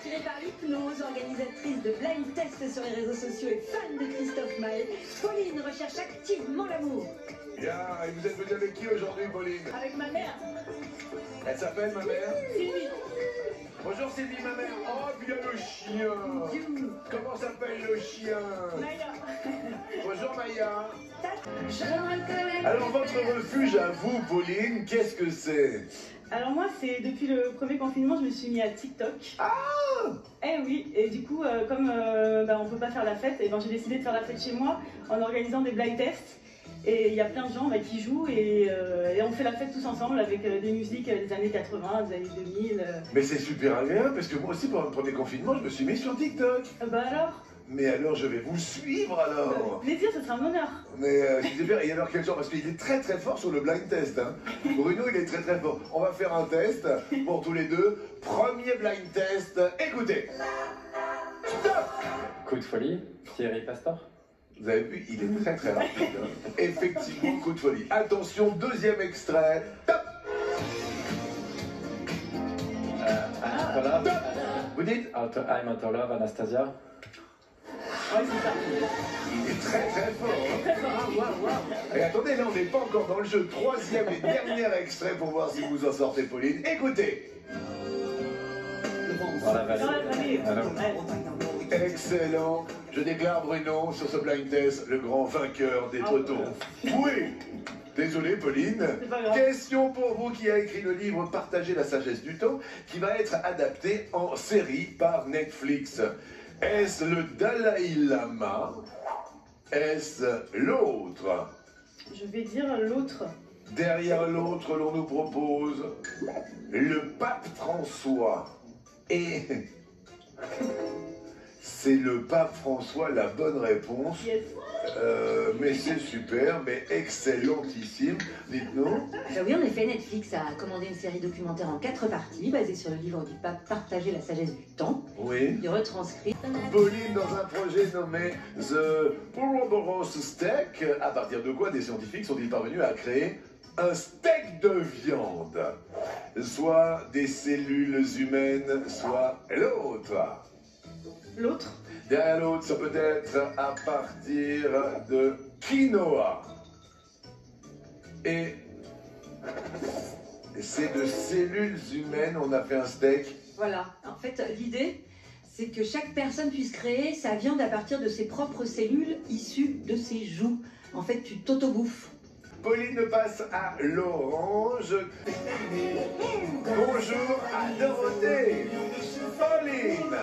attirée par l'hypnose, organisatrice de blind test sur les réseaux sociaux et fan de Christophe Maé, Pauline recherche activement l'amour. Bien, et vous êtes venue avec qui aujourd'hui, Pauline? Avec ma mère. Elle s'appelle, ma mère? Sylvie. Bonjour Sylvie, ma mère. Oh, bien le chien. Comment s'appelle le chien? Maya. Bonjour Maya. Je reconnais. Alors votre refuge à vous, Pauline, qu'est-ce que c'est? Alors moi, c'est depuis le premier confinement, je me suis mis à TikTok. Ah! Eh oui, et du coup, comme on peut pas faire la fête, et j'ai décidé de faire la fête chez moi en organisant des blind tests. Et il y a plein de gens qui jouent et on fait la fête tous ensemble avec des musiques des années 80, des années 2000. Mais c'est super agréable parce que moi aussi pendant le premier confinement je me suis mis sur TikTok. Bah alors? Mais alors je vais vous suivre alors. Plaisir, ce sera un honneur. Mais c'est super, et alors quel genre? Parce qu'il est très très fort sur le blind test. Hein. Bruno il est très très fort. On va faire un test pour tous les deux. Premier blind test, écoutez. Stop. Coup de folie, Thierry Pastor. Vous avez vu, il est très très rapide. Hein. Effectivement, coup de folie. Attention, deuxième extrait. Top. Love. Vous dites? I'm Out Love, Anastasia. Ouais, c'est ça. Il est très très fort. Hein. Et attendez, là on n'est pas encore dans le jeu. Troisième et dernier extrait pour voir si vous en sortez, Pauline. Écoutez. Dans la vallée. Dans la vallée. Alors, Excellent. Je déclare Bruno sur ce blind test le grand vainqueur des poteaux. Oui. Désolé Pauline. C'est pas grave. Question pour vous qui a écrit le livre Partager la sagesse du temps qui va être adapté en série par Netflix. Est-ce le Dalai Lama? Est-ce l'autre? Je vais dire l'autre. Derrière l'autre, l'on nous propose le pape François. Et c'est le pape François la bonne réponse. Yes. Mais c'est super, mais excellentissime. Dites-nous. Oui, en effet, Netflix a commandé une série documentaire en 4 parties, basée sur le livre du pape Partager la sagesse du temps. Oui. Il retranscrit. Pauline dans un projet nommé The Ouroboros Steak. À partir de quoi des scientifiques sont-ils parvenus à créer un steak de viande? Soit des cellules humaines, soit l'autre. L'autre. Derrière l'autre, ça peut être à partir de quinoa. Et c'est de cellules humaines, on a fait un steak. Voilà. En fait, l'idée, c'est que chaque personne puisse créer sa viande à partir de ses propres cellules issues de ses joues. En fait, tu t'auto-bouffes. Pauline passe à l'orange. Bonjour à Dorothée. Pauline.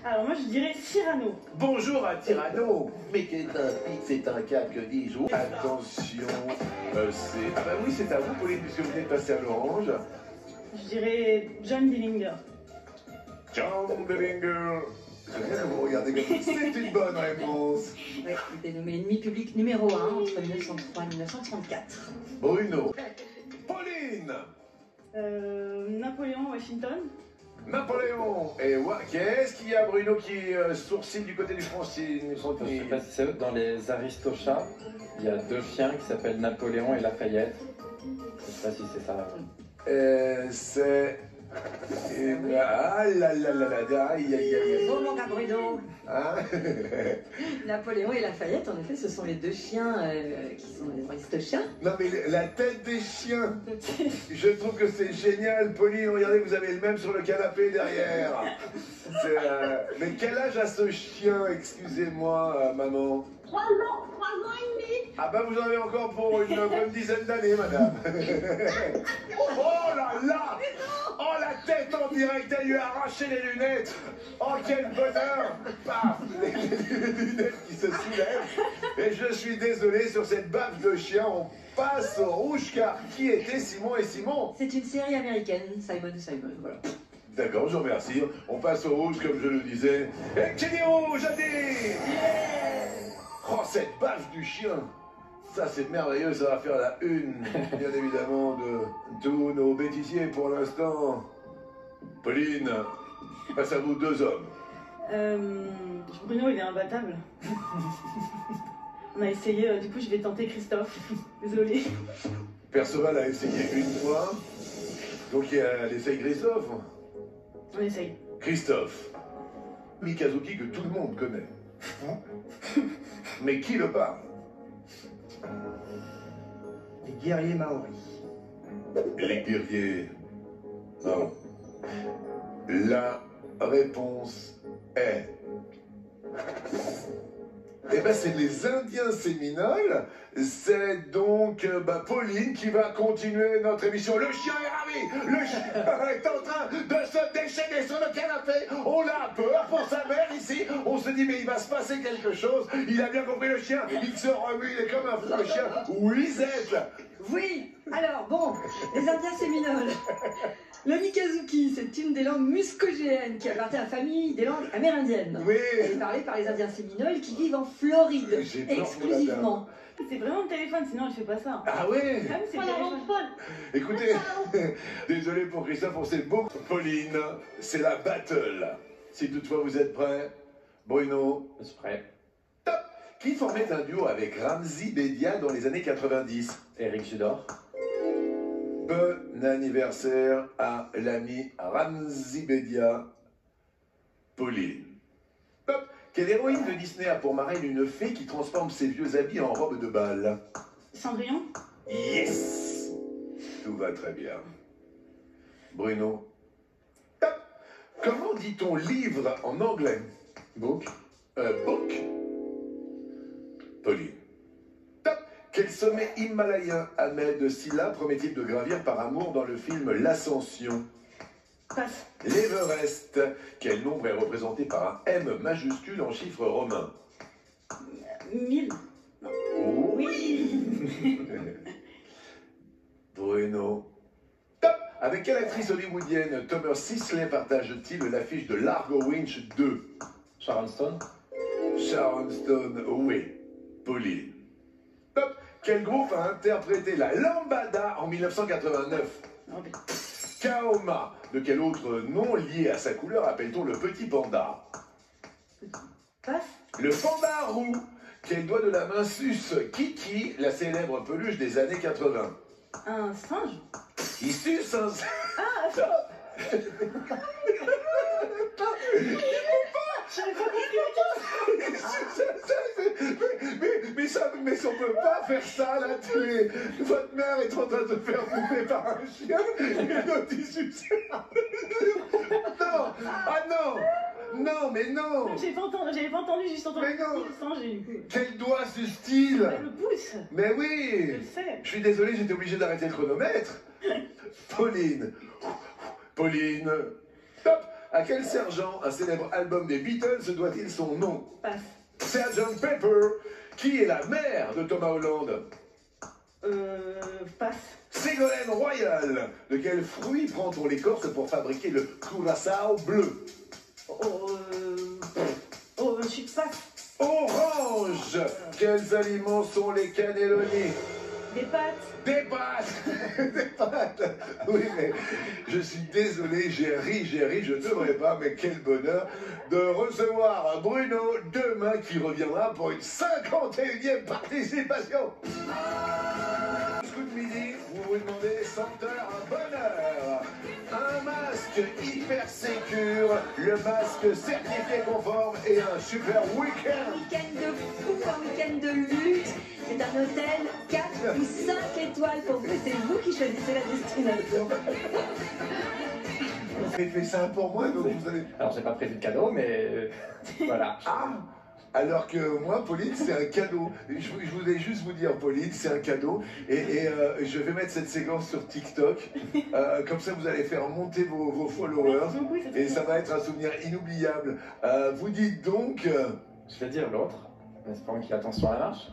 Alors moi, je dirais Cyrano. Bonjour à Tyranno. Mais qu'est un pic, c'est un cas, que dis-je? Attention, c'est... Ah bah oui, c'est à vous, Pauline, puisque vous venez de passer à l'orange. Je dirais John Dillinger. John Dillinger. J'aime bien que vous regardez comme ça. C'est une bonne réponse. Ouais, il est nommé ennemi public numéro 1 entre 1903 et 1934. Bruno. Pauline. Napoléon Washington. Napoléon. Et qu'est-ce qu'il y a, Bruno, qui sourcille du côté du Francine? je sais pas si c'est dans les Aristochats, il y a deux chiens qui s'appellent Napoléon et Lafayette. Je sais pas si c'est ça. C'est... Ah là là là là, aïe aïe aïe. Bon, mon gars Bruno. Hein? Napoléon et Lafayette, en effet, ce sont les deux chiens qui sont les Aristochats. Non mais la tête des chiens. Je trouve que c'est génial, Pauline. Regardez, vous avez le même sur le canapé derrière. Mais quel âge a ce chien, excusez-moi, maman? 3 ans et demi. Ah bah vous en avez encore pour une bonne dizaine d'années, madame. Oh là là. Oh la tête en direct, elle lui a arraché les lunettes. Oh quel bonheur. Paf, les lunettes qui se soulèvent. Et je suis désolé, sur cette baffe de chien, on passe au rouge car qui était Simon et Simon? C'est une série américaine, Simon et Simon, voilà. D'accord, je vous remercie. On passe au rouge comme je le disais. Et qui dit rouge a dit? Oh cette baffe du chien. Ça c'est merveilleux, ça va faire la une, bien évidemment, de tous nos bêtisiers pour l'instant. Pauline, face à vous, deux hommes. Bruno, il est imbattable. On a essayé, du coup, je vais tenter Christophe. Désolée. Perceval a essayé une fois, donc elle essaye Christophe. On essaye. Christophe. Mikazuki que tout le monde connaît. Mais qui le parle? Les guerriers maoris. Les guerriers. Non. La réponse est... Eh ben c'est les Indiens Séminoles. C'est donc Pauline qui va continuer notre émission. Le chien est ravi. Le chien est en train de se déchaîner sur le canapé. On a peur pour sa mère ici. On se dit mais il va se passer quelque chose. Il a bien compris le chien. Il se remue, il est comme un fou le chien. Oui, Zette. Oui, alors bon, les Indiens Séminoles. Le Mikazuki, c'est une des langues muscogéennes qui appartient à la famille des langues amérindiennes. Oui. Elle est parlée par les Indiens Séminoles qui vivent en Floride, J'ai peur, exclusivement. C'est vraiment le téléphone, sinon elle fait pas ça. Ah ouais. Ah oui, c'est Oh, le la téléphone. rend folle. Écoutez, désolé pour Christophe, on s'est beaucoup. Pauline, c'est la battle. Si toutefois vous êtes prêts, Bruno, Je suis prêt. qui formait un duo avec Ramzi Bedia dans les années 90. Eric Judor. Bon anniversaire à l'ami Ramzi Bedia, Pauline. Top. Quelle héroïne de Disney a pour marraine une fée qui transforme ses vieux habits en robe de bal? Cendrillon. Yes. Tout va très bien. Bruno. Top. Comment dit-on livre en anglais? Book. Book. Pauline. Top. Quel sommet himalayen Ahmed Silla promet-il de gravir par amour dans le film L'Ascension? Passe. L'Everest. Quel nombre est représenté par un M majuscule en chiffres romains? 1000. Oui. Bruno. Top. Avec quelle actrice hollywoodienne Thomas Sisley partage-t-il l'affiche de Largo Winch 2? Sharon Stone. Sharon Stone, oui. Pauline. Top. Quel groupe a interprété la Lambada en 1989? Oh, putain. Kaoma. De quel autre nom lié à sa couleur appelle-t-on le petit panda? Passe. Le panda roux. Quel doigt de la main suce Kiki, la célèbre peluche des années 80? Un singe. Il suce un... Mais on peut pas faire ça à la télé. Votre mère est en train de se faire bouffer par un chien et l'autre il suce. Non. Ah non. Non, mais non. J'avais pas entendu, juste entendu Mais non. le singe et du coup. Quel doigt suce-t-il? Le pouce. Mais Je oui. le sais. Je suis désolé, j'étais obligé d'arrêter le chronomètre. Pauline. Pauline. Top. À quel sergent un célèbre album des Beatles doit-il son nom? Passe. Sgt Pepper. Qui est la mère de Thomas Hollande? Passe. Ségolène Royal. De quel fruit prend-on l'écorce pour fabriquer le curaçao bleu? Je suis passe. Orange. Quels aliments sont les cannelloni? Des pâtes. Des pâtes. Des pâtes. Oui, mais je suis désolé, j'ai ri, je ne devrais pas, mais quel bonheur de recevoir Bruno demain qui reviendra pour une 51e participation. Coup de midi, vous vous demandez senteur à bonheur. Un masque hyper sécure, le masque certifié conforme et un super Un week-end. week-end de fou, un week-end de luxe. C'est un hôtel 4 ou 5 étoiles pour vous. C'est vous qui choisissez la destination. Vous avez fait ça pour moi, donc vous allez... Alors j'ai pas prévu de cadeau, mais voilà. Ah. Alors que moi, Pauline, c'est un cadeau. Je voulais juste vous dire, Pauline, c'est un cadeau. Et je vais mettre cette séquence sur TikTok. Comme ça, vous allez faire monter vos followers. Merci beaucoup, Et ça va être un souvenir inoubliable. Vous dites donc... Je vais dire l'autre, en espérant qu'il attend sur la marche.